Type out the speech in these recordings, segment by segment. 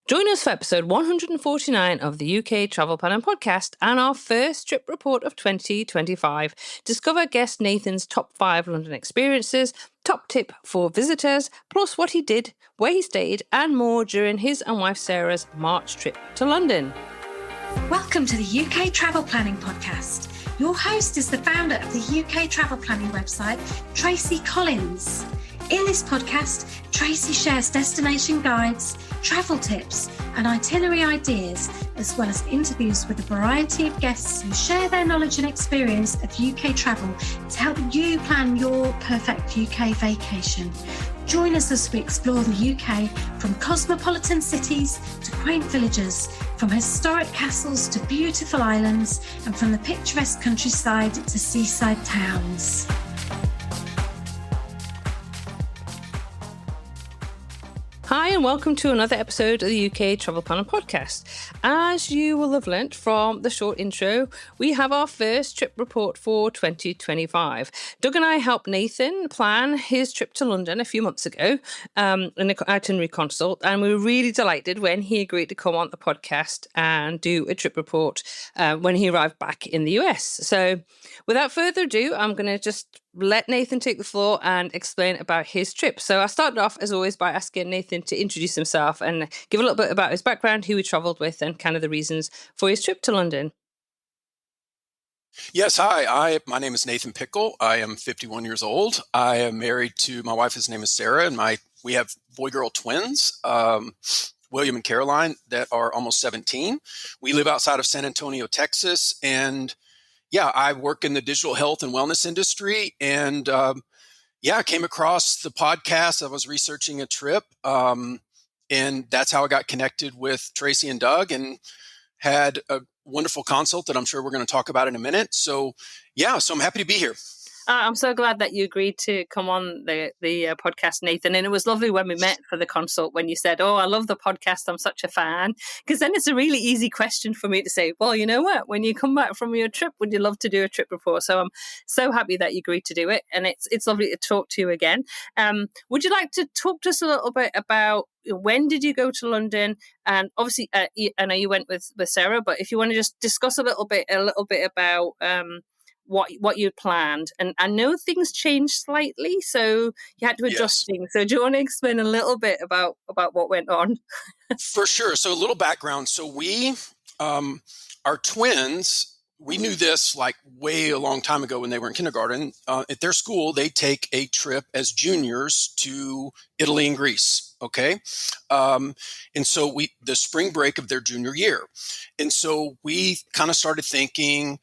Join us for episode 149 of the UK Travel Planning Podcast and our first trip report of 2025. Discover guest Nathan's top 5 London experiences, top tip for visitors, plus what he did, where he stayed, and more during his and wife Sarah's March trip to London. Welcome to the UK Travel Planning Podcast. Your host is the founder of the UK Travel Planning website, Tracy Collins. In this podcast, Tracy shares destination guides, travel tips, and itinerary ideas, as well as interviews with a variety of guests who share their knowledge and experience of UK travel to help you plan your perfect UK vacation. Join us as we explore the UK from cosmopolitan cities to quaint villages, from historic castles to beautiful islands, and from the picturesque countryside to seaside towns. Hi and welcome to another episode of the UK Travel Planner Podcast. As you will have learnt from the short intro, we have our first trip report for 2025. Doug and I helped Nathan plan his trip to London a few months ago in an itinerary consult, and we were really delighted when he agreed to come on the podcast and do a trip report when he arrived back in the US. So without further ado, I'm going to just let Nathan take the floor and explain about his trip. So I started off, as always, by asking Nathan to introduce himself and give a little bit about his background, who he travelled with, and kind of the reasons for his trip to London. Yes, hi. My name is Nathan Pickle. I am 51 years old. I am married to my wife. His name is Sara, and we have boy-girl twins, William and Caroline, that are almost 17. We live outside of San Antonio, Texas, and I work in the digital health and wellness industry, and I came across the podcast. I was researching a trip, and that's how I got connected with Tracy and Doug, and had a wonderful consult that I'm sure we're going to talk about in a minute. So I'm happy to be here. I'm so glad that you agreed to come on the podcast, Nathan. And it was lovely when we met for the consult when you said, "Oh, I love the podcast. I'm such a fan." Because then it's a really easy question for me to say, "Well, you know what? When you come back from your trip, would you love to do a trip report?" So I'm so happy that you agreed to do it, and it's lovely to talk to you again. Would you like to talk to us a little bit about when did you go to London? And obviously, I know you went with Sara, but if you want to just discuss a little bit about what you planned. And I know things changed slightly, so you had to adjust things. So do you want to explain a little bit about what went on? For sure. So a little background. So we, our twins, we knew this like way a long time ago when they were in kindergarten. At their school, they take a trip as juniors to Italy and Greece. Okay. And so the spring break of their junior year. And so we kind of started thinking,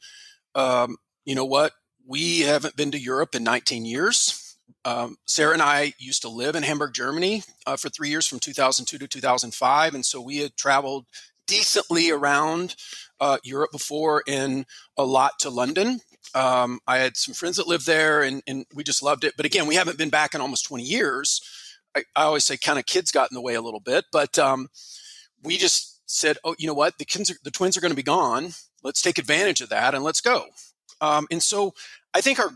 you know what? We haven't been to Europe in 19 years. Sara and I used to live in Hamburg, Germany for 3 years from 2002 to 2005. And so we had traveled decently around Europe before, and a lot to London. I had some friends that lived there, and we just loved it. But again, we haven't been back in almost 20 years. I always say kind of kids got in the way a little bit, but we just said, oh, you know what? The twins are going to be gone. Let's take advantage of that and let's go. And so I think our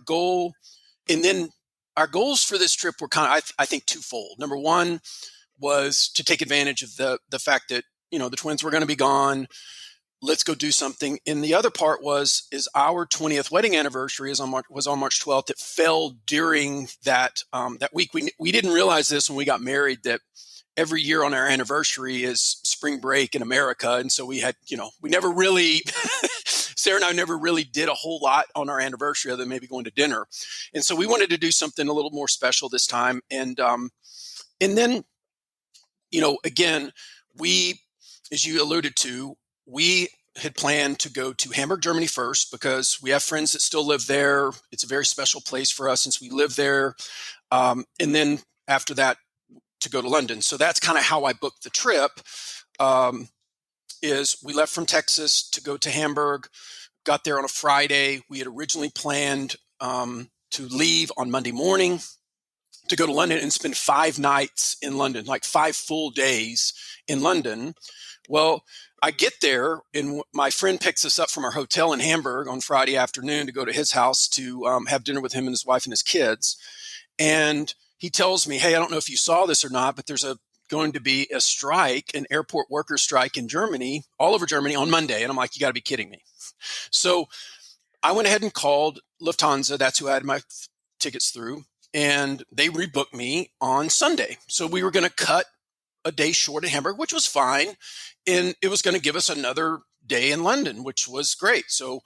goals for this trip were kind of, I think, twofold. Number one was to take advantage of the fact that, the twins were going to be gone. Let's go do something. And the other part is our 20th wedding anniversary was on March 12th. It fell during that week. We didn't realize this when we got married, that every year on our anniversary is spring break in America. And so we had, we never really, Sara and I never really did a whole lot on our anniversary other than maybe going to dinner. And so we wanted to do something a little more special this time. And then, again, we, as you alluded to, we had planned to go to Hamburg, Germany first, because we have friends that still live there. It's a very special place for us since we live there. And then after that, to go to London. So that's kind of how I booked the trip. Is we left from Texas to go to Hamburg, got there on a Friday. We had originally planned to leave on Monday morning to go to London and spend 5 nights in London, like 5 full days in London. Well, I get there and my friend picks us up from our hotel in Hamburg on Friday afternoon to go to his house to have dinner with him and his wife and his kids. And he tells me, hey, I don't know if you saw this or not, but there's a going to be a strike, an airport worker strike in Germany, all over Germany on Monday. And I'm like, you got to be kidding me. So I went ahead and called Lufthansa. That's who I had my tickets through. And they rebooked me on Sunday. So we were going to cut a day short in Hamburg, which was fine. And it was going to give us another day in London, which was great. So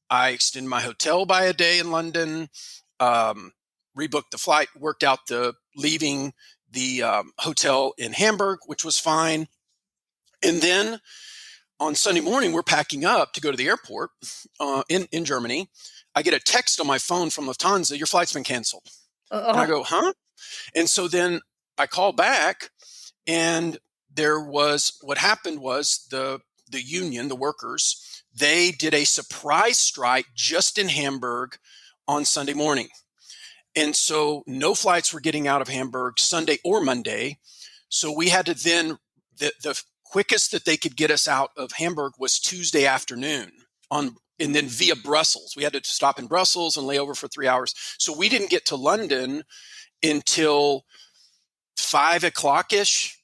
I extended my hotel by a day in London, rebooked the flight, worked out the leaving the hotel in Hamburg, which was fine. And then on Sunday morning, we're packing up to go to the airport in Germany. I get a text on my phone from Lufthansa, your flight's been canceled. And I go, huh? And so then I call back, and what happened was the union, the workers, they did a surprise strike just in Hamburg on Sunday morning. And so no flights were getting out of Hamburg Sunday or Monday. So we had to then, the quickest that they could get us out of Hamburg was Tuesday afternoon and then via Brussels. We had to stop in Brussels and lay over for 3 hours. So we didn't get to London until 5 o'clock-ish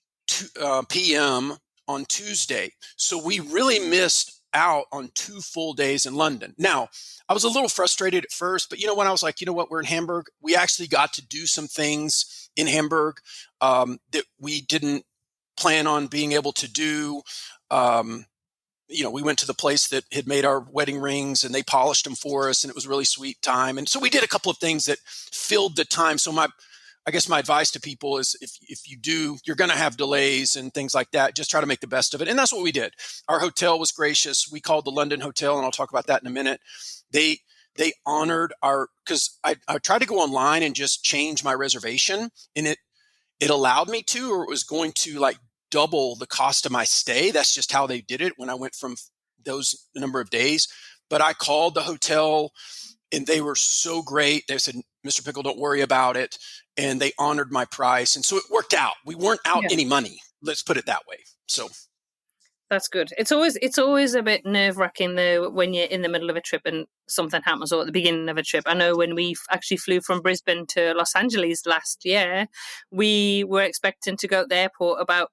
p.m. on Tuesday. So we really missed out on 2 full days in London. Now, I was a little frustrated at first, but you know what? I was like, you know what? We're in Hamburg. We actually got to do some things in Hamburg that we didn't plan on being able to do. We went to the place that had made our wedding rings, and they polished them for us, and it was a really sweet time. And so we did a couple of things that filled the time. So I guess my advice to people is if you do, you're going to have delays and things like that. Just try to make the best of it. And that's what we did. Our hotel was gracious. We called the London Hotel, and I'll talk about that in a minute. They honored because I tried to go online and just change my reservation, and it allowed me to, or it was going to like double the cost of my stay. That's just how they did it when I went from those number of days. But I called the hotel, and they were so great. They said, Mr. Pickle, don't worry about it. And they honored my price. And so it worked out. We weren't out any money. Let's put it that way. So that's good. It's always a bit nerve-wracking though when you're in the middle of a trip and something happens, or at the beginning of a trip. I know when we actually flew from Brisbane to Los Angeles last year, we were expecting to go to the airport about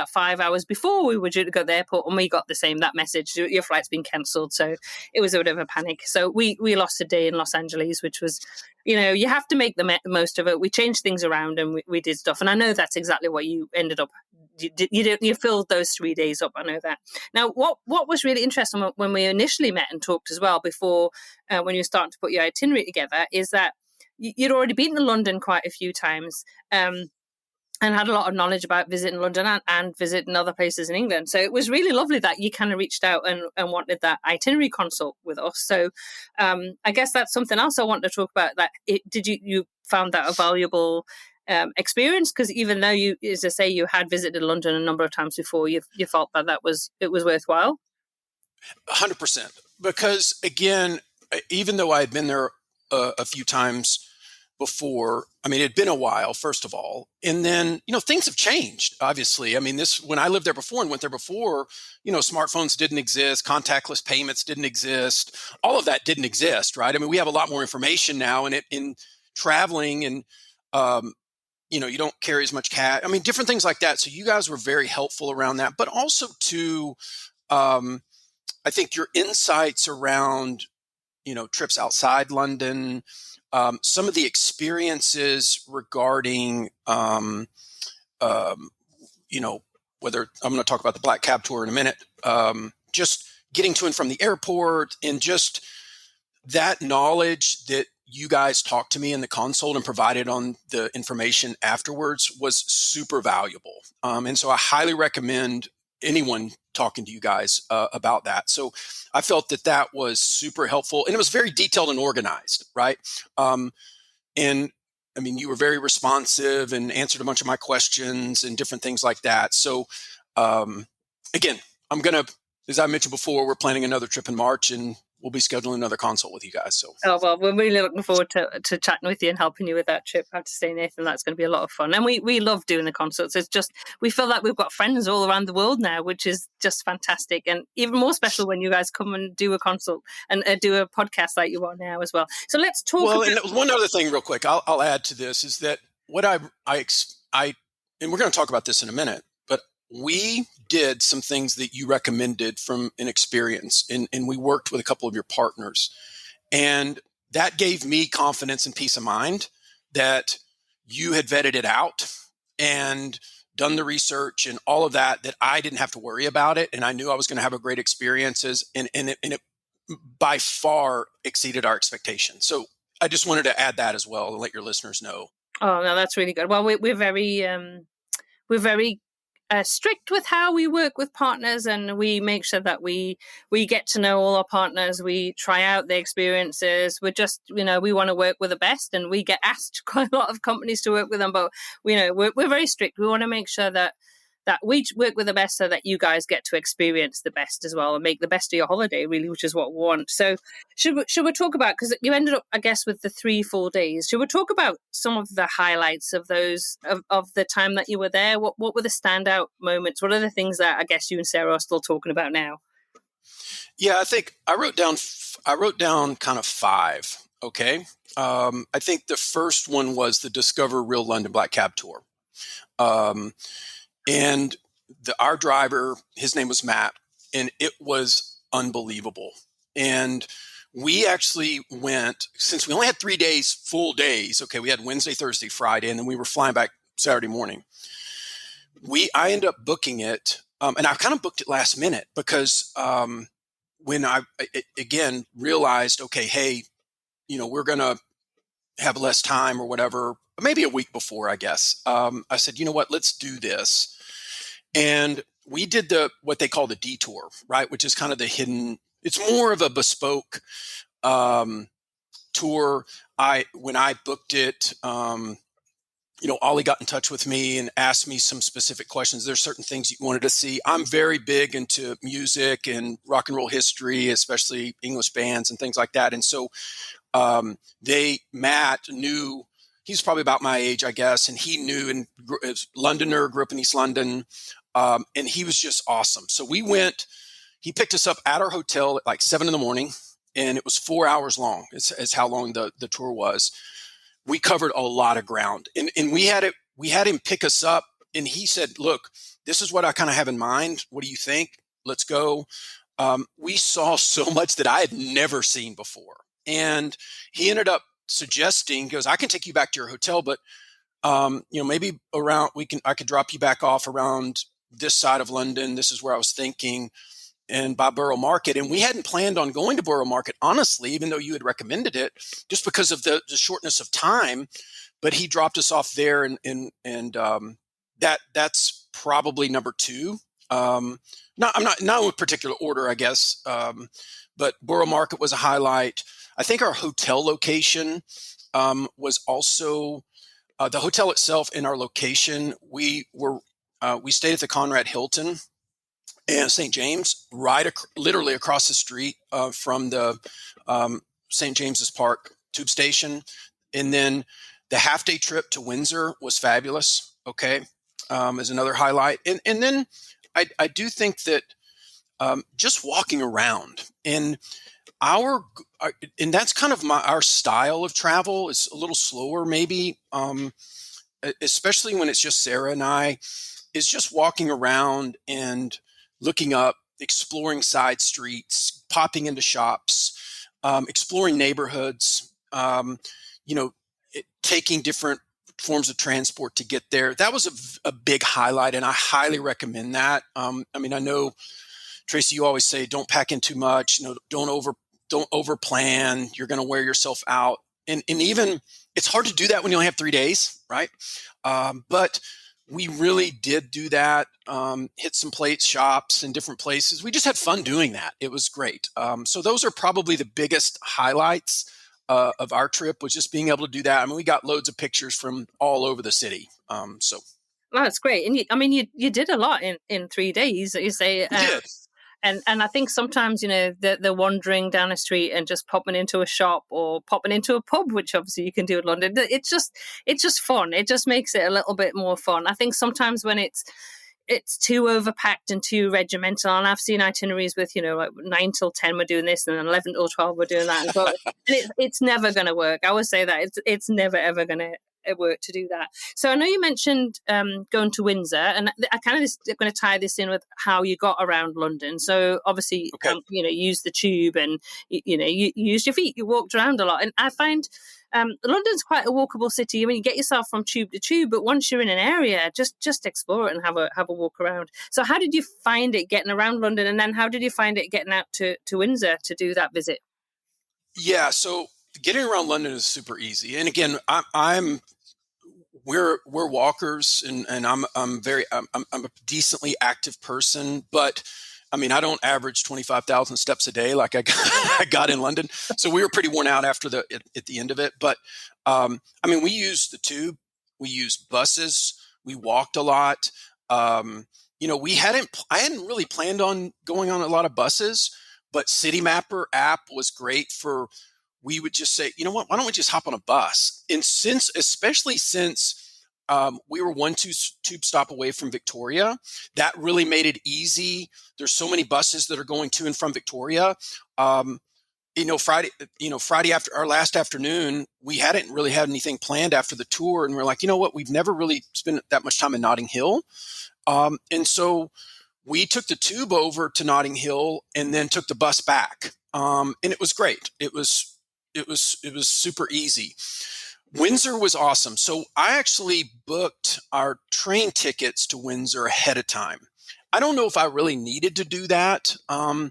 5 hours before we were due to go to the airport, and we got that message, your flight's been cancelled. So it was a bit of a panic. So we lost a day in Los Angeles, which was, you have to make the most of it. We changed things around, and we did stuff. And I know that's exactly what you ended up, you filled those 3 days up. I know that. Now, what was really interesting when we initially met and talked as well before, when you were starting to put your itinerary together, is that you'd already been to London quite a few times, and had a lot of knowledge about visiting London and visiting other places in England. So it was really lovely that you kind of reached out and wanted that itinerary consult with us. So I guess that's something else I want to talk about. That you found that a valuable experience? Because even though you, as I say, you had visited London a number of times before, you felt that it was worthwhile? 100%. Because again, even though I had been there a few times before, I mean, it had been a while, first of all. And then, things have changed, obviously. I mean, when I lived there before and went there before, smartphones didn't exist, contactless payments didn't exist. All of that didn't exist, right? I mean, we have a lot more information now in traveling, and, you don't carry as much cash. I mean, different things like that. So you guys were very helpful around that. But also too, I think your insights around, trips outside London, some of the experiences regarding, whether I'm going to talk about the Black Cab Tour in a minute, just getting to and from the airport, and just that knowledge that you guys talked to me in the consult and provided on the information afterwards was super valuable. And so I highly recommend anyone talking to you guys about that. So I felt that was super helpful, and it was very detailed and organized, right? And I mean, you were very responsive and answered a bunch of my questions and different things like that. So again, as I mentioned before, we're planning another trip in March, and we'll be scheduling another consult with you guys. So, we're really looking forward to chatting with you and helping you with that trip. I have to say, Nathan, that's going to be a lot of fun. And we love doing the consults. It's just, we feel like we've got friends all around the world now, which is just fantastic. And even more special when you guys come and do a consult and do a podcast like you are now as well. So let's talk. Well, and one other thing real quick, I'll add to this, is that what I and we're going to talk about this in a minute, but we did some things that you recommended from an experience, and we worked with a couple of your partners. And that gave me confidence and peace of mind that you had vetted it out and done the research and all of that, that I didn't have to worry about it. And I knew I was going to have a great experiences, and it by far exceeded our expectations. So I just wanted to add that as well and let your listeners know. Oh, no, that's really good. Well, we're very strict with how we work with partners, and we make sure that we get to know all our partners. We try out their experiences. We're just, we want to work with the best, and we get asked quite a lot of companies to work with them, but we're very strict. We want to make sure that we work with the best, so that you guys get to experience the best as well and make the best of your holiday, really, which is what we want. So should we talk about, because you ended up, I guess, with the 3 full days, should we talk about some of the highlights of those, of the time that you were there? What were the standout moments? What are the things that I guess you and Sara are still talking about now? Yeah, I think I wrote down kind of 5. Okay. I think the first one was the Discover Real London Black Cab Tour. And our driver, his name was Matt, and it was unbelievable. And we actually went, since we only had 3 days, full days. Okay, we had Wednesday, Thursday, Friday, and then we were flying back Saturday morning. I ended up booking it, and I kind of booked it last minute because when I again realized, okay, hey, we're going to have less time or whatever, maybe a week before, I guess. I said, you know what, let's do this. And we did what they call the detour, right? Which is kind of the hidden, it's more of a bespoke tour. When I booked it, Ollie got in touch with me and asked me some specific questions. There's certain things you wanted to see. I'm very big into music and rock and roll history, especially English bands and things like that. And so Matt knew, he's probably about my age, I guess, and he knew, and as Londoner, grew up in East London, and he was just awesome. So he picked us up at our hotel at like 7 a.m, and it was 4 hours long, is how long the tour was. We covered a lot of ground, and we had him pick us up, and he said, look, this is what I kind of have in mind. What do you think? Let's go. We saw so much that I had never seen before. And he ended up suggesting, he goes, I can take you back to your hotel, but maybe I could drop you back off around this side of London. This is where I was thinking, and by Borough Market. And we hadn't planned on going to Borough Market, honestly, even though you had recommended it, just because of the shortness of time. But he dropped us off there, and that's probably number 2. I'm not in particular order, I guess, but Borough Market was a highlight. I think our hotel location was also the hotel itself and our location. We stayed at the Conrad Hilton and St James, literally across the street from the St James's Park tube station. And then the half-day trip to Windsor was fabulous. Okay, is another highlight. And then I do think that just walking around and that's kind of our style of travel is a little slower, maybe, especially when it's just Sara and I, is just walking around and looking up, exploring side streets, popping into shops, exploring neighborhoods, taking different forms of transport to get there. That was a big highlight, and I highly recommend that. I know, Tracy, you always say don't pack in too much. Don't over plan. You're going to wear yourself out, and even it's hard to do that when you only have 3 days, right? But we really did do that. Hit some shops in different places. We just had fun doing that. It was great. So those are probably the biggest highlights of our trip, was just being able to do that. We got loads of pictures from all over the city. Well, that's great. And you did a lot in 3 days. You say, we did. And I think sometimes, the wandering down a street and just popping into a shop or popping into a pub, which obviously you can do in London, it's just fun. It just makes it a little bit more fun. I think sometimes when it's too overpacked and too regimental, and I've seen itineraries with, like 9 till 10 we're doing this, and then 11 till 12 we're doing that. And it's never going to work. I always say that it's never ever going to work to do that. So I know you mentioned going to Windsor, and I kind of going to tie this in with how you got around London. So obviously, Okay. you used the tube, and you used your feet. You walked around a lot, and I find London's quite a walkable city. I mean, you get yourself from tube to tube, but once you're in an area, just explore it and have a walk around. So how did you find it getting around London, and then how did you find it getting out to Windsor to do that visit? Yeah, so getting around London is super easy. And again, we're walkers, and I'm a decently active person, but I mean, I don't average 25,000 steps a day like I got in London. So we were pretty worn out at the end of it. But I mean, we used the tube, we used buses, we walked a lot. I hadn't really planned on going on a lot of buses, but City Mapper app was great for. We would just say, you know what, why don't we just hop on a bus? And especially since we were one tube stop away from Victoria, that really made it easy. There's so many buses that are going to and from Victoria. Friday after our last afternoon, we hadn't really had anything planned after the tour. And we're like, you know what, we've never really spent that much time in Notting Hill. And so we took the tube over to Notting Hill and then took the bus back. And it was great. It was super easy. Windsor was awesome. So I actually booked our train tickets to Windsor ahead of time. I don't know if I really needed to do that. I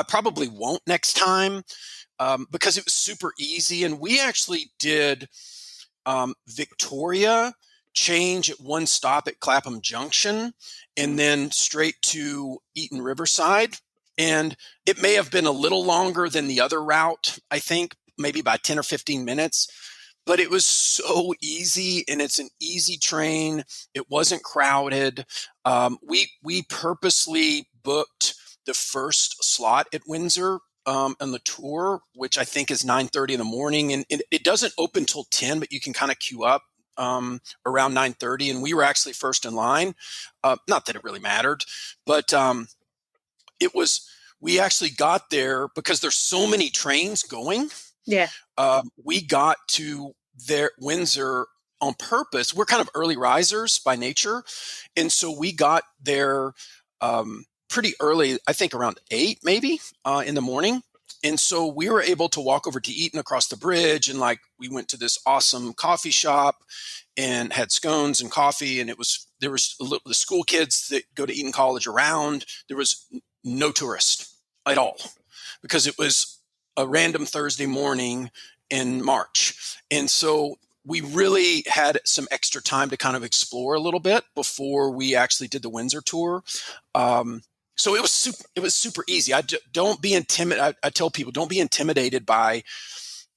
probably won't next time because it was super easy. And we actually did Victoria, change at one stop at Clapham Junction, and then straight to Eton Riverside. And it may have been a little longer than the other route, I think, maybe by 10 or 15 minutes. But it was so easy, and it's an easy train. It wasn't crowded. We purposely booked the first slot at Windsor on the tour, which I think is 9:30 in the morning. And it doesn't open till 10, but you can kind of queue up around 9:30. And we were actually first in line. Not that it really mattered, but we actually got there because there's so many trains going. Yeah. We got to Windsor on purpose. We're kind of early risers by nature. And so we got there pretty early, I think around 8 maybe in the morning. And so we were able to walk over to Eton across the bridge. And we went to this awesome coffee shop and had scones and coffee. And there was the school kids that go to Eton College around. There was no tourist at all because it was a random Thursday morning in March. And so we really had some extra time to kind of explore a little bit before we actually did the Windsor tour. So it was super easy. Don't be intimidated. I tell people, don't be intimidated by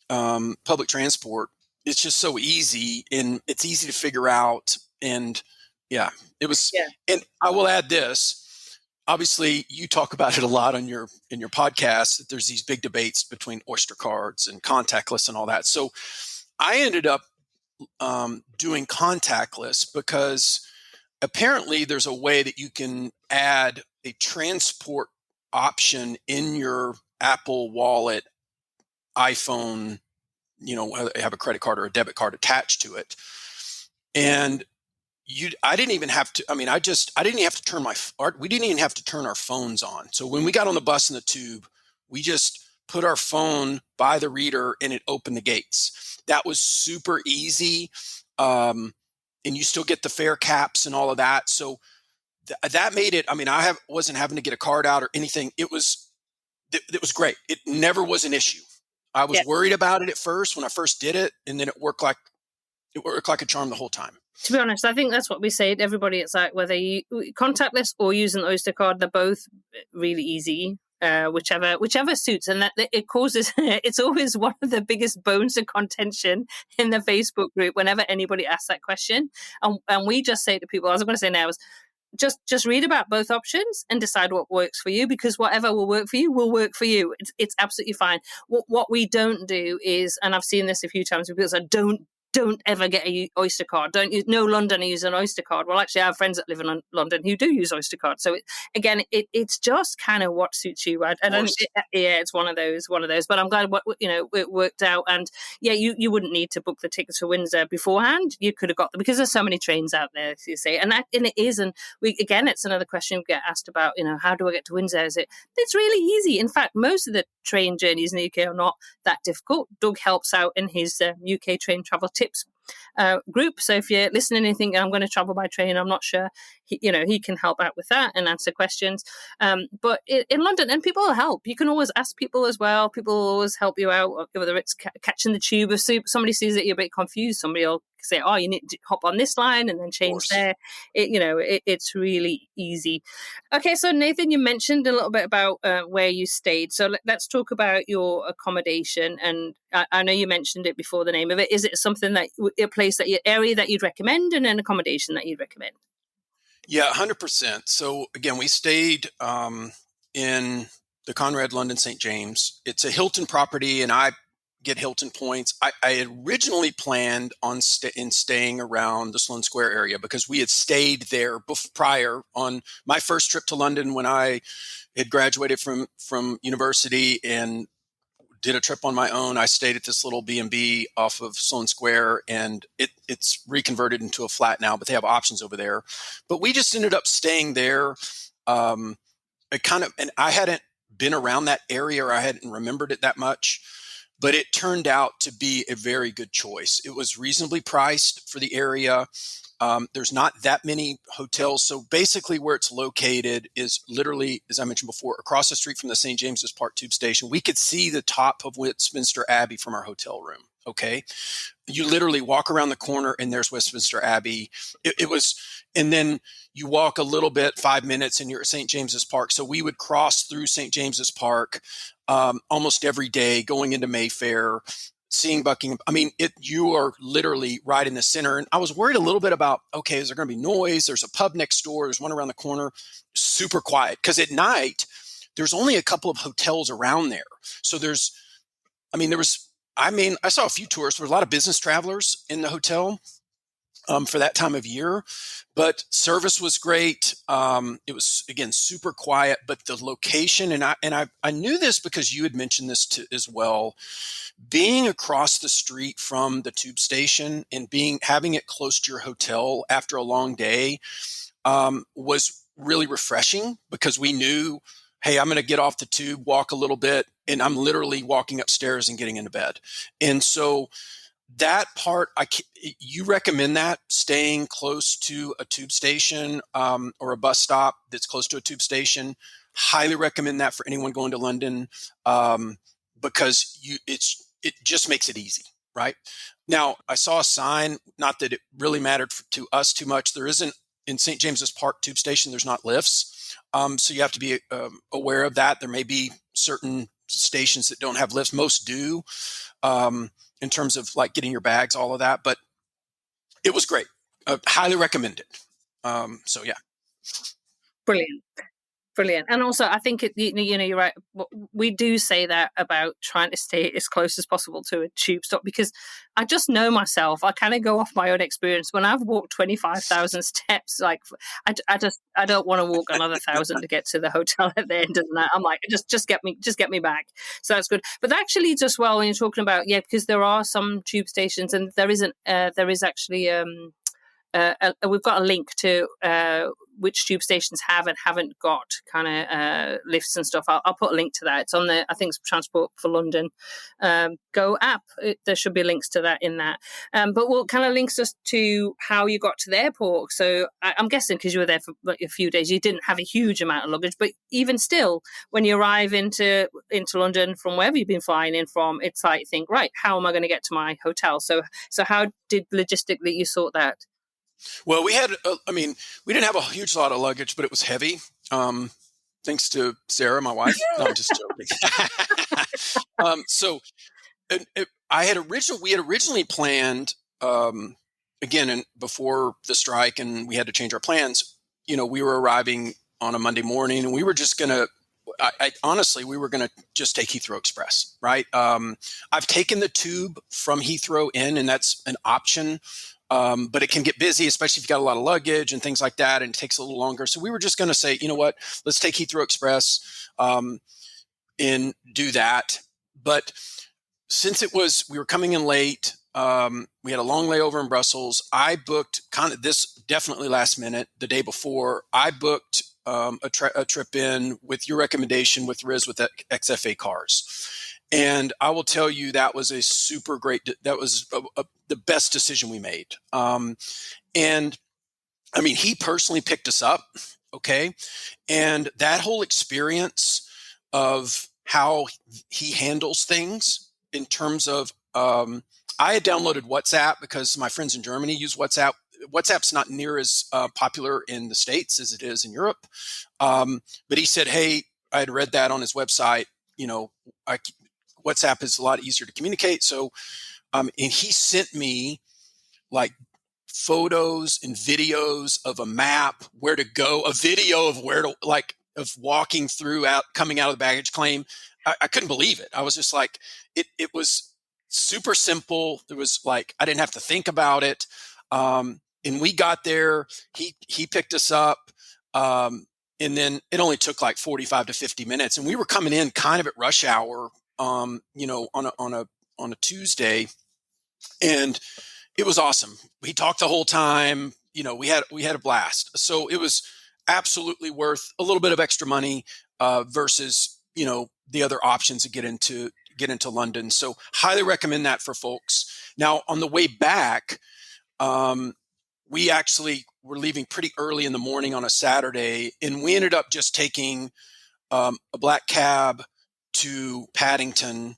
public transport. It's just so easy, and it's easy to figure out. And yeah, it was. Yeah. And I will add this. Obviously, you talk about it a lot in your podcast, that there's these big debates between Oyster cards and contactless and all that. So I ended up doing contactless because apparently there's a way that you can add a transport option in your Apple Wallet, iPhone, have a credit card or a debit card attached to it. And I didn't even have to, we didn't even have to turn our phones on. So when we got on the bus and the tube, we just put our phone by the reader and it opened the gates. That was super easy. And you still get the fare caps and all of that. So that made it, wasn't having to get a card out or anything. It was great. It never was an issue. I was worried about it at first when I first did it, and then it worked like a charm the whole time. To be honest, I think that's what we say to everybody. It's like whether you contactless or using the Oyster card, they're both really easy, whichever suits. And that it causes, it's always one of the biggest bones of contention in the Facebook group whenever anybody asks that question. And we just say to people, as I'm going to say now, is just read about both options and decide what works for you, because whatever will work for you will work for you. It's absolutely fine. What we don't do is, and I've seen this a few times with people, so don't don't ever get a Oyster card. Don't use, no Londoner use an Oyster card. Well, actually, I have friends that live in London who do use Oyster cards. So it's just kind of what suits you. It's one of those. But I'm glad it worked out. And yeah, you wouldn't need to book the tickets for Windsor beforehand. You could have got them because there's so many trains out there, as you say. And it is. And it's another question we get asked about. How do I get to Windsor? It's really easy. In fact, most of the train journeys in the UK are not that difficult. Doug helps out in his UK train travel tips group. So if you're listening and thinking, I'm going to travel by train, I'm not sure, he can help out with that and answer questions. But in London, and people will help. You can always ask people as well. People will always help you out, whether it's catching the tube. If somebody sees that you're a bit confused, somebody will say, oh, you need to hop on this line and then change there. It's really easy. Okay, so Nathan, you mentioned a little bit about where you stayed. So let's talk about your accommodation. And I know you mentioned it before, the name of it. Is it something that a place that area that you'd recommend, and an accommodation that you'd recommend? Yeah, 100%. So again, we stayed in the Conrad London St James. It's a Hilton property, and I get Hilton points. I had originally planned on staying around the Sloane Square area because we had stayed there prior on my first trip to London when I had graduated from university and did a trip on my own. I stayed at this little B&B off of Sloane Square, and it's reconverted into a flat now, but they have options over there. But we just ended up staying there. And I hadn't been around that area, or I hadn't remembered it that much, but it turned out to be a very good choice. It was reasonably priced for the area. There's not that many hotels. So basically where it's located is literally, as I mentioned before, across the street from the St. James's Park tube station. We could see the top of Westminster Abbey from our hotel room. Okay. You literally walk around the corner and there's Westminster Abbey. And then you walk a little bit, 5 minutes, and you're at St. James's Park. So we would cross through St. James's Park almost every day, going into Mayfair, seeing Buckingham. I mean, you are literally right in the center. And I was worried a little bit about, okay, is there going to be noise? There's a pub next door. There's one around the corner. Super quiet. Because at night, there's only a couple of hotels around there. So I saw a few tourists. There were a lot of business travelers in the hotel for that time of year. But service was great. It was, again, super quiet. But the location, and I knew this because you had mentioned this as well, being across the street from the tube station and having it close to your hotel after a long day was really refreshing, because we knew, hey, I'm going to get off the tube, walk a little bit, and I'm literally walking upstairs and getting into bed. And so that part, you recommend that, staying close to a tube station or a bus stop that's close to a tube station. Highly recommend that for anyone going to London because it just makes it easy, right? Now, I saw a sign, not that it really mattered to us too much. There isn't, in St. James's Park tube station, there's not lifts. So you have to be aware of that. There may be certain stations that don't have lifts. Most do. In terms of like getting your bags, all of that. But it was great. Highly recommend it. So yeah. Brilliant. And also, I think, you're right. We do say that about trying to stay as close as possible to a tube stop, because I just know myself. I kind of go off my own experience. When I've walked 25,000 steps, like I don't want to walk another 1,000 to get to the hotel at the end of the night. I'm like, just get me back. So that's good. But that actually leads us well when you're talking about, because there are some tube stations, and there is actually we've got a link to which tube stations have and haven't got kind of lifts and stuff. I'll put a link to that. It's on the, I think it's Transport for London Go app. There should be links to that in that. But what kind of links us to how you got to the airport? So I'm guessing because you were there for like a few days, you didn't have a huge amount of luggage. But even still, when you arrive into London from wherever you've been flying in from, it's like you think, right, how am I going to get to my hotel? So how did logistically you sort that? Well, we didn't have a huge lot of luggage, but it was heavy. Thanks to Sara, my wife. No, I'm just joking. We had originally planned, again, and before the strike, and we had to change our plans. We were arriving on a Monday morning, and we were just going to, I honestly, we were going to just take Heathrow Express, right? I've taken the tube from Heathrow in, and that's an option. But it can get busy, especially if you've got a lot of luggage and things like that, and it takes a little longer. So we were just going to say, you know what, let's take Heathrow Express and do that. But since we were coming in late, we had a long layover in Brussels. I booked kind of this definitely last minute, the day before. I booked a trip in with your recommendation with Riz with XFA cars. And I will tell you that was a super great, that was the best decision we made. And I mean, he personally picked us up. Okay. And that whole experience of how he handles things in terms of, I had downloaded WhatsApp because my friends in Germany use WhatsApp. WhatsApp's not near as popular in the States as it is in Europe. But he said, hey, I had read that on his website, WhatsApp is a lot easier to communicate. So, and he sent me like photos and videos of a map, where to go, a video of of walking coming out of the baggage claim. I couldn't believe it. I was just like, it was super simple. It was like, I didn't have to think about it. And we got there, he picked us up. And then it only took like 45 to 50 minutes. And we were coming in kind of at rush hour, on a Tuesday, and it was awesome. We talked the whole time. We had a blast. So it was absolutely worth a little bit of extra money versus the other options to get into London. So highly recommend that for folks. Now on the way back, we actually were leaving pretty early in the morning on a Saturday, and we ended up just taking a black cab to Paddington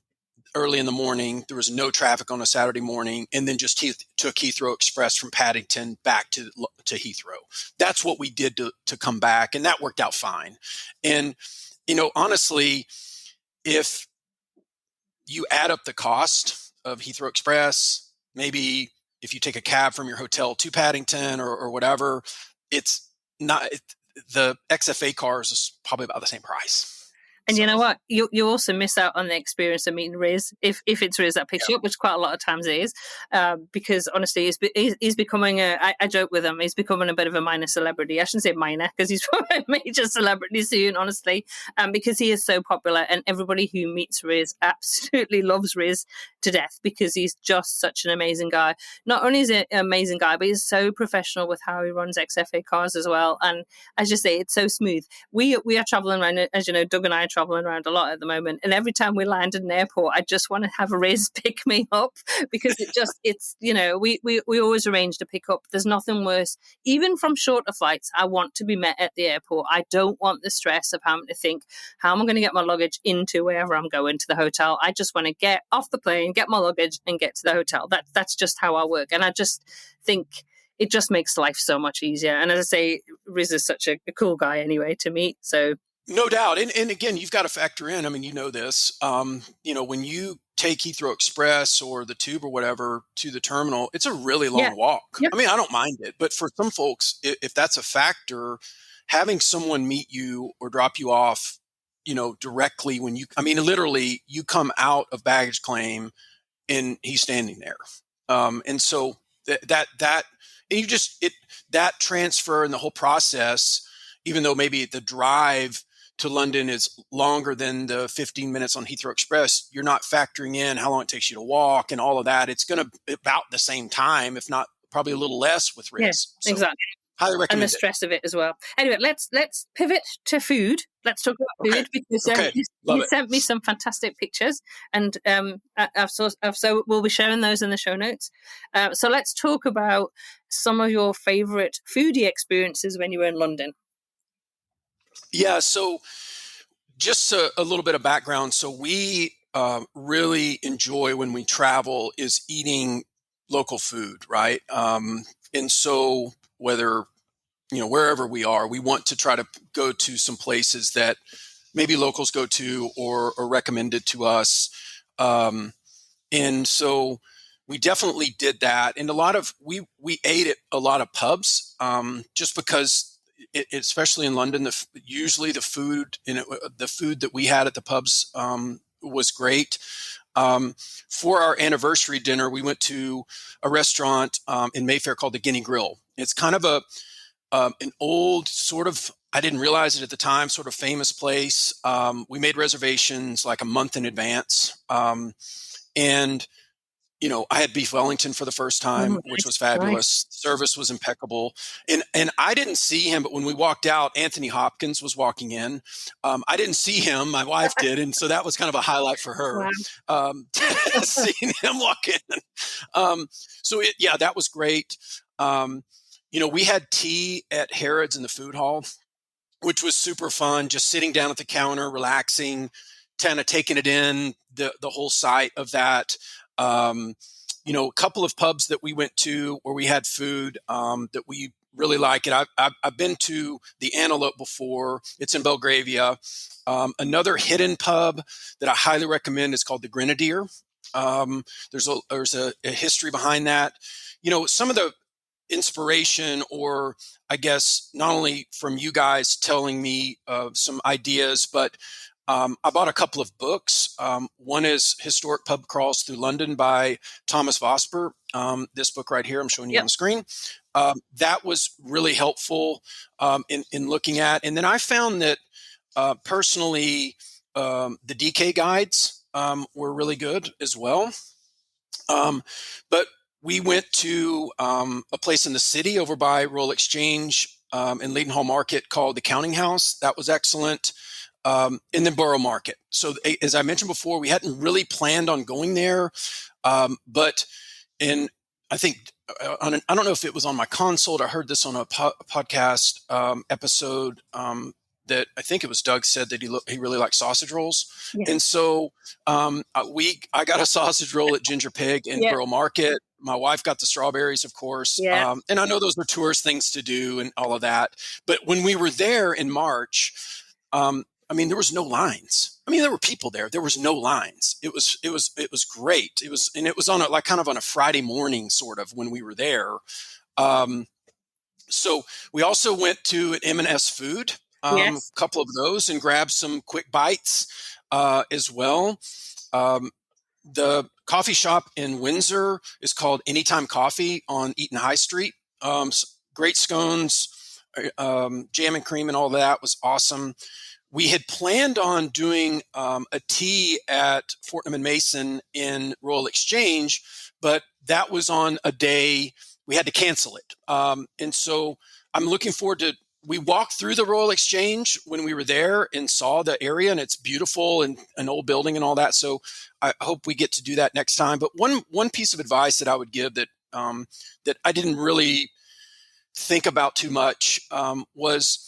early in the morning. There was no traffic on a Saturday morning, and then just took Heathrow Express from Paddington back to Heathrow. That's what we did to come back, and that worked out fine. And honestly, if you add up the cost of Heathrow Express, maybe if you take a cab from your hotel to Paddington or whatever, it's not the XFA cars is probably about the same price. And you know what? You also miss out on the experience of meeting Riz, if it's Riz that picks you up, which quite a lot of times it is, because honestly, he's becoming I joke with him, he's becoming a bit of a minor celebrity. I shouldn't say minor, because he's probably a major celebrity soon, honestly, because he is so popular, and everybody who meets Riz absolutely loves Riz to death, because he's just such an amazing guy. Not only is he an amazing guy, but he's so professional with how he runs XFA cars as well. And as you say, it's so smooth. We are traveling around, as you know, Doug and I are traveling around a lot at the moment, and every time we land at an airport, I just want to have Riz pick me up, because we always arrange to pick up. There's nothing worse, even from shorter flights. I want to be met at the airport. I don't want the stress of having to think, how am I going to get my luggage into wherever I'm going to the hotel? I just want to get off the plane, get my luggage, and get to the hotel. That's just how I work, and I just think it just makes life so much easier. And as I say, Riz is such a cool guy anyway to meet. So no doubt. And again, you've got to factor in, I mean, this, when you take Heathrow Express or the tube or whatever to the terminal, it's a really long walk. Yep. I mean, I don't mind it, but for some folks, if that's a factor, having someone meet you or drop you off, directly literally you come out of baggage claim and he's standing there. And so that transfer and the whole process, even though maybe the drive to London is longer than the 15 minutes on Heathrow Express, you're not factoring in how long it takes you to walk and all of that. It's going to be about the same time, if not probably a little less with Riz. Yes, so exactly. Highly recommend and the stress of it as well. Anyway, let's pivot to food. Let's talk about food, because you sent me some fantastic pictures, and so we'll be sharing those in the show notes. So let's talk about some of your favorite foodie experiences when you were in London. Yeah, so just a little bit of background. So we really enjoy, when we travel, is eating local food, right? And so whether, wherever we are, we want to try to go to some places that maybe locals go to or recommended to us. And so we definitely did that. And we ate at a lot of pubs, just because especially in London, usually the food, the food that we had at the pubs was great. For our anniversary dinner, we went to a restaurant in Mayfair called the Guinea Grill. It's kind of an old sort of, I didn't realize it at the time, sort of famous place. We made reservations like a month in advance. And I had beef Wellington for the first time, which was fabulous. Nice. Service was impeccable. And I didn't see him, but when we walked out, Anthony Hopkins was walking in. I didn't see him. My wife did. And so that was kind of a highlight for her, seeing him walk in. That was great. We had tea at Harrods in the food hall, which was super fun, just sitting down at the counter, relaxing, kind of taking it in, the whole sight of that. A couple of pubs that we went to where we had food that we really like it. I've been to the Antelope before. It's in Belgravia. Another hidden pub that I highly recommend is called the Grenadier. There's a history behind that. Some of the inspiration, or I guess not only from you guys telling me some ideas, but I bought a couple of books. One is Historic Pub Crawls Through London by Thomas Vosper. This book right here, I'm showing you on the screen. That was really helpful in looking at. And then I found that personally, the DK guides were really good as well. But we went to a place in the city over by Royal Exchange in Leadenhall Market called the Counting House. That was excellent. And then Borough Market. So as I mentioned before, we hadn't really planned on going there. But I think, I don't know if it was on my consult, I heard this on a podcast episode that I think it was Doug said that he really liked sausage rolls. Yeah. And so I got a sausage roll at Ginger Pig in Borough Market. My wife got the strawberries, of course. Yeah. And I know those were tourist things to do and all of that. But when we were there in March, there was no lines. There were people there. There was no lines. It was great. It was on a Friday morning sort of when we were there. So we also went to an M&S Food, a couple of those, and grabbed some quick bites as well. The coffee shop in Windsor is called Anytime Coffee on Eton High Street. Great scones, jam and cream and all that was awesome. We had planned on doing a tea at Fortnum and Mason in Royal Exchange, but that was on a day we had to cancel it. And so I'm looking forward to, we walked through the Royal Exchange when we were there and saw the area, and it's beautiful and an old building and all that. So I hope we get to do that next time. But one piece of advice that I would give that I didn't really think about too much was,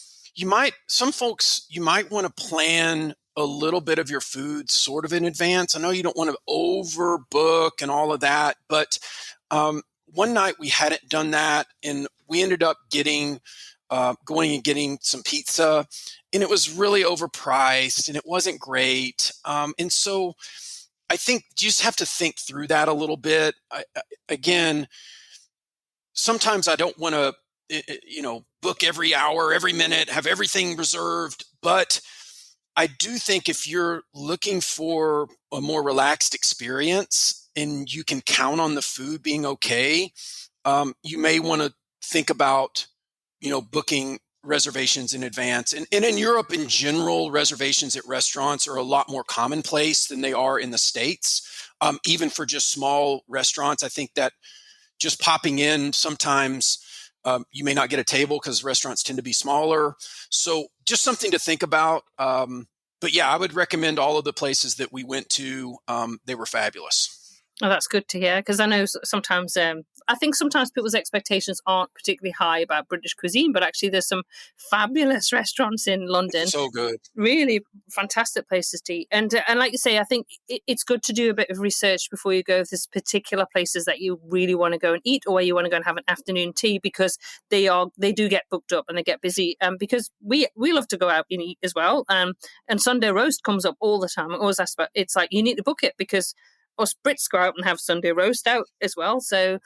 some folks, you might want to plan a little bit of your food sort of in advance. I know you don't want to overbook and all of that, but one night we hadn't done that, and we ended up going and getting some pizza, and it was really overpriced and it wasn't great. And so I think you just have to think through that a little bit. Again, sometimes I don't want to, book every hour, every minute, have everything reserved. But I do think if you're looking for a more relaxed experience and you can count on the food being okay, you may want to think about, booking reservations in advance. And in Europe in general, reservations at restaurants are a lot more commonplace than they are in the States. Even for just small restaurants, I think that just popping in sometimes you may not get a table because restaurants tend to be smaller. So just something to think about. But yeah, I would recommend all of the places that we went to. They were fabulous. Oh, that's good to hear, because I know sometimes, I think sometimes people's expectations aren't particularly high about British cuisine, but actually there's some fabulous restaurants in London. So good. Really fantastic places to eat. And like you say, I think it's good to do a bit of research before you go if there's particular places that you really want to go and eat, or where you want to go and have an afternoon tea, because they do get booked up and they get busy. Because we love to go out and eat as well. And Sunday roast comes up all the time. I always ask about, it's like you need to book it, because us Brits go out and have Sunday roast out as well. So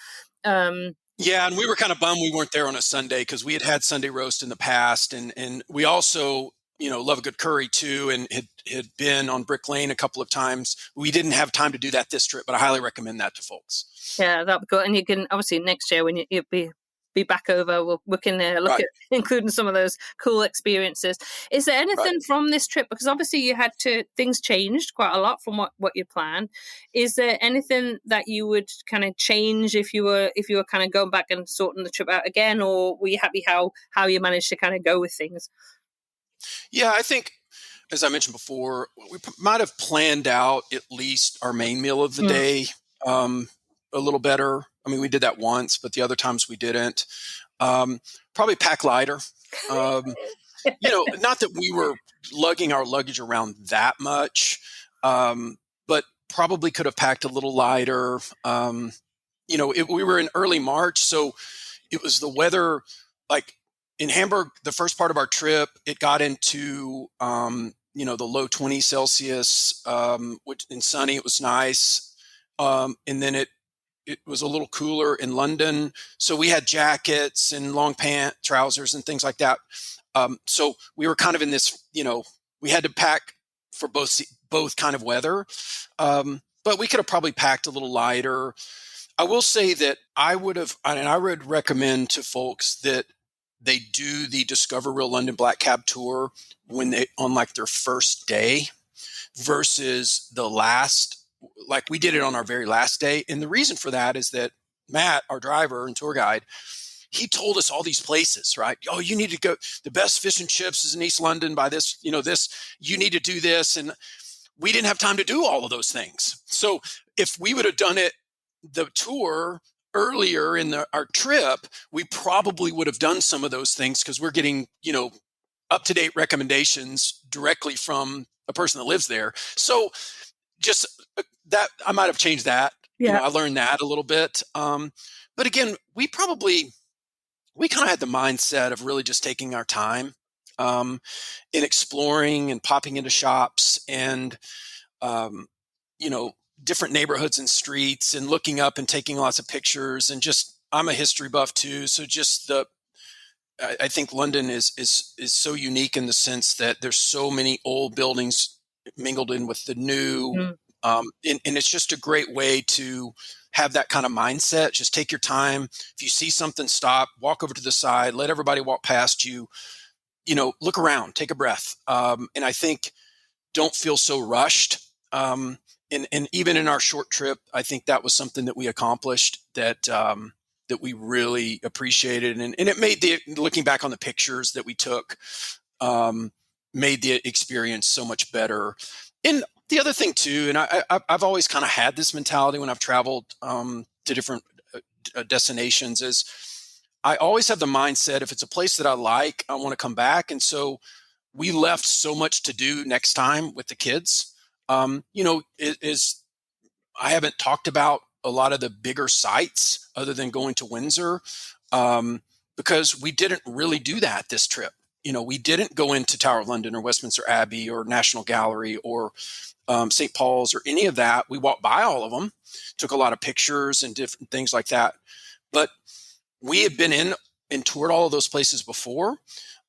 Yeah, and we were kind of bummed we weren't there on a Sunday because we had Sunday roast in the past, and we also, love a good curry too, and had been on Brick Lane a couple of times. We didn't have time to do that this trip, but I highly recommend that to folks. Yeah, that'd be good. And you can obviously next year when you'll be back over, we can look Right, at including some of those cool experiences. Is there right. anything from this trip, because obviously things changed quite a lot from what you planned. Is there anything that you would kind of change if you were kind of going back and sorting the trip out again, or were you happy how you managed to kind of go with things? Yeah, I think, as I mentioned before, we might have planned out at least our main meal of the Mm. day a little better. I mean, we did that once, but the other times we didn't. Probably pack lighter. Um, not that we were lugging our luggage around that much, but probably could have packed a little lighter. We were in early March, so it was the weather, like in Hamburg, the first part of our trip, it got into, the low 20 Celsius, which in sunny, it was nice. And then it was a little cooler in London. So we had jackets and long trousers and things like that. So we were kind of in this, we had to pack for both kind of weather. But we could have probably packed a little lighter. I will say that I would recommend to folks that they do the Discover Real London Black Cab Tour on like their first day versus the last, like we did it on our very last day. And the reason for that is that Matt, our driver and tour guide, he told us all these places, right? Oh, you need to go. The best fish and chips is in East London by this, you need to do this. And we didn't have time to do all of those things. So if we would have done the tour earlier in our trip, we probably would have done some of those things because we're getting, up-to-date recommendations directly from a person that lives there. So just that, I might have changed that. Yeah. I learned that a little bit. But again, we kind of had the mindset of really just taking our time in exploring and popping into shops and, different neighborhoods and streets and looking up and taking lots of pictures. And just, I'm a history buff too. So just I think London is so unique in the sense that there's so many old buildings mingled in with the new. And it's just a great way to have that kind of mindset. Just take your time. If you see something, stop, walk over to the side, let everybody walk past you, look around, take a breath. And I think don't feel so rushed. And even in our short trip, I think that was something that we accomplished that we really appreciated. And it made looking back on the pictures that we took, made the experience so much better. And the other thing too, and I've always kind of had this mentality when I've traveled to different destinations, is I always have the mindset, if it's a place that I like, I want to come back. And so we left so much to do next time with the kids. I haven't talked about a lot of the bigger sites other than going to Windsor, because we didn't really do that this trip. We didn't go into Tower of London or Westminster Abbey or National Gallery or St. Paul's or any of that. We walked by all of them, took a lot of pictures and different things like that. But we had been in and toured all of those places before.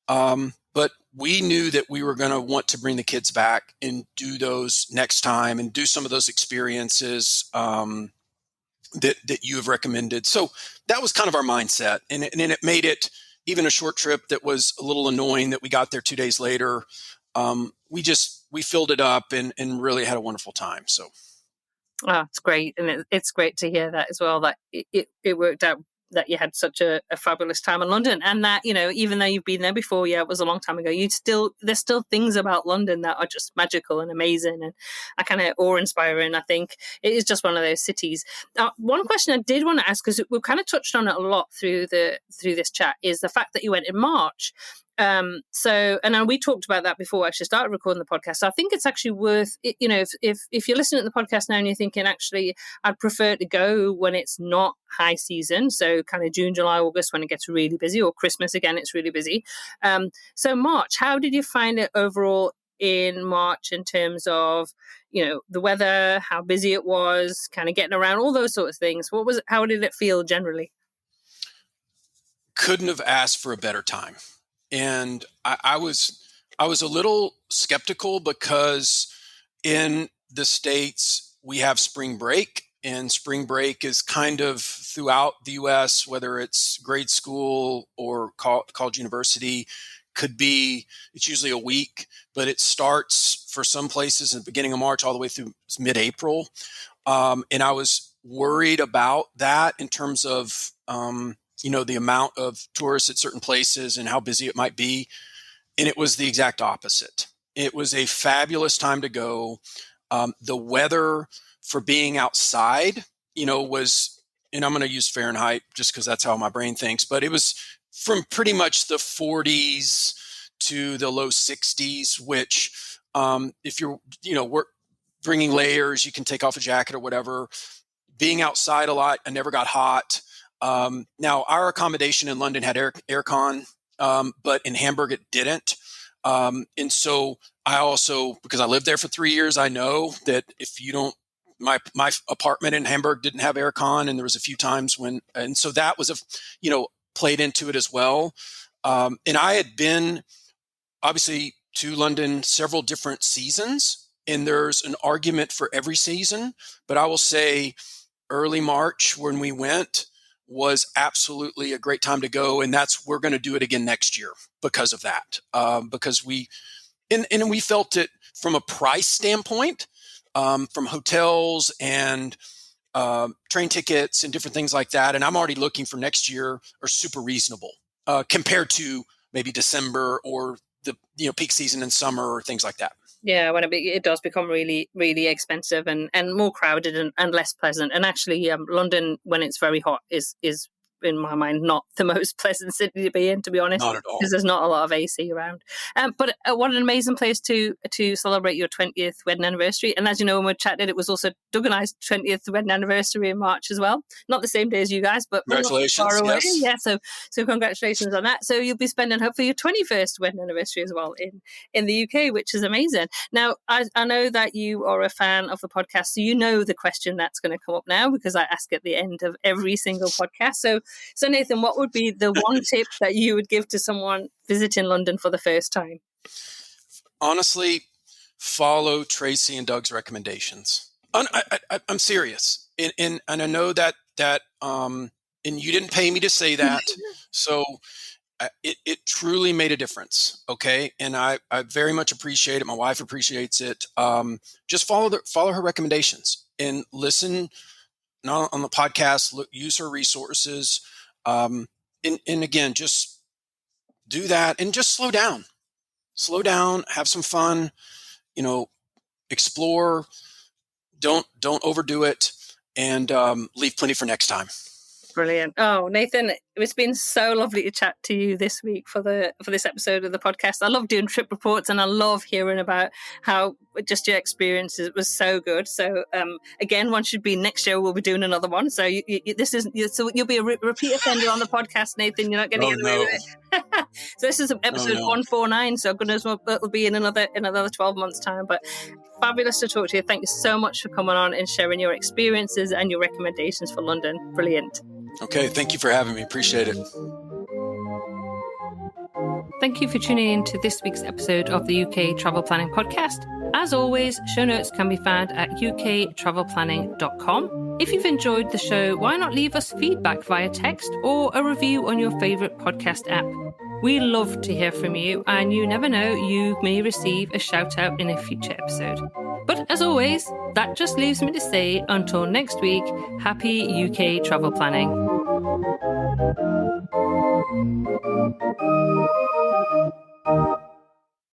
But we knew that we were going to want to bring the kids back and do those next time and do some of those experiences that you have recommended. So that was kind of our mindset. And it made it, even a short trip that was a little annoying that we got there 2 days later, we filled it up and really had a wonderful time. So. Oh, it's great. And it's great to hear that as well, that it worked out, that you had such a fabulous time in London, and that, even though you've been there before, it was a long time ago, there's still things about London that are just magical and amazing and are kind of awe-inspiring. I think it is just one of those cities. One question I did want to ask, because we've kind of touched on it a lot through this chat, is the fact that you went in March. And we talked about that before I actually started recording the podcast. So I think it's actually worth, if you're listening to the podcast now and you're thinking, actually, I'd prefer to go when it's not high season. So kind of June, July, August, when it gets really busy, or Christmas, again, it's really busy. So March, how did you find it overall in March in terms of, the weather, how busy it was, kind of getting around, all those sorts of things? How did it feel generally? couldn't have asked for a better time. And I was a little skeptical because in the States we have spring break, and spring break is kind of throughout the U.S., whether it's grade school or college university, it's usually a week, but it starts for some places in the beginning of March all the way through mid-April. And I was worried about that in terms of, the amount of tourists at certain places and how busy it might be. And it was the exact opposite. It was a fabulous time to go. The weather for being outside, was, and I'm going to use Fahrenheit just because that's how my brain thinks, but it was from pretty much the 40s to the low 60s, which if you're, bringing layers, you can take off a jacket or whatever. Being outside a lot, I never got hot. Now, our accommodation in London had aircon, but in Hamburg it didn't. And so I also, because I lived there for 3 years, I know that if you don't, my apartment in Hamburg didn't have aircon, and there was a few times and so that was played into it as well. And I had been obviously to London several different seasons, and there's an argument for every season, but I will say early March when we went was absolutely a great time to go. And we're going to do it again next year because of that. Because we felt it from a price standpoint, from hotels and train tickets and different things like that. And I'm already looking for next year are super reasonable compared to maybe December or the peak season in summer or things like that. Yeah, when it does become really, really expensive and more crowded and less pleasant. And actually, London, when it's very hot, is in my mind not the most pleasant city to be in, to be honest. Not at all. Because there's not a lot of AC around. But what an amazing place to celebrate your 20th wedding anniversary. And as you know, when we chatted, it was also Doug and I's 20th wedding anniversry in March as well. Not the same day as you guys, but congratulations. Far away. Yes. Yeah, so congratulations on that. So you'll be spending hopefully your 21st wedding anniversary as well in the UK, which is amazing. Now, I know that you are a fan of the podcast, so you know the question that's going to come up now because I ask at the end of every single podcast. So Nathan, what would be the one tip that you would give to someone visiting London for the first time? Honestly, follow Tracy and Doug's recommendations. I'm serious. And I know that and you didn't pay me to say that. So it truly made a difference. Okay. And I very much appreciate it. My wife appreciates it. Just follow her recommendations and listen not on the podcast, use her resources. And again, just do that and just slow down, have some fun, explore, don't overdo it, and leave plenty for next time. Brilliant. Oh, Nathan, it's been so lovely to chat to you this week for this episode of the podcast. I love doing trip reports and I love hearing about how just your experiences was so good. So again, one should be next year. We'll be doing another one. So you'll be a repeat offender on the podcast, Nathan. You're not getting away with it. So this is episode 149. So goodness, it'll be in another 12 months time. But fabulous to talk to you. Thank you so much for coming on and sharing your experiences and your recommendations for London. Brilliant. Okay, thank you for having me. Appreciate it. Thank you for tuning in to this week's episode of the UK Travel Planning Podcast. As always, show notes can be found at uktravelplanning.com. If you've enjoyed the show, why not leave us feedback via text or a review on your favourite podcast app? We love to hear from you, and you never know, you may receive a shout out in a future episode. But as always, that just leaves me to say, until next week, happy UK travel planning.